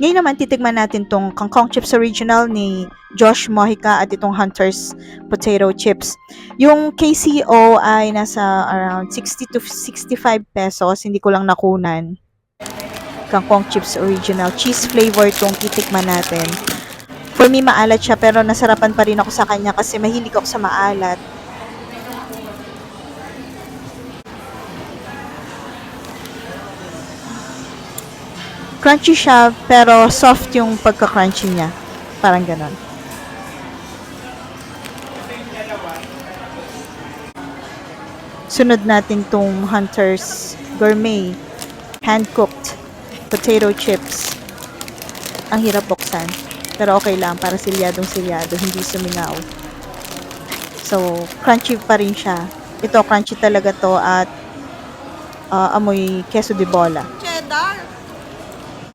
Ngayon naman, titikman natin tong Kangkong Chips Original ni Josh Mojica at itong Hunter's Potato Chips. Yung KCO ay nasa around 60 to 65 pesos. Hindi ko lang nakunan. Kangkong Chips Original. Cheese flavor tong titikman natin. For me, maalat siya pero nasarapan pa rin ako sa kanya kasi mahilig ako sa maalat. Crunchy siya, pero soft yung pagka-crunchy niya. Parang ganon. Sunod natin tong Hunter's Gourmet hand-cooked potato chips. Ang hirap buksan. Pero okay lang, para silyadong-silyado, hindi sumingaw. So, crunchy pa rin siya. Ito, crunchy talaga to at amoy queso de bola.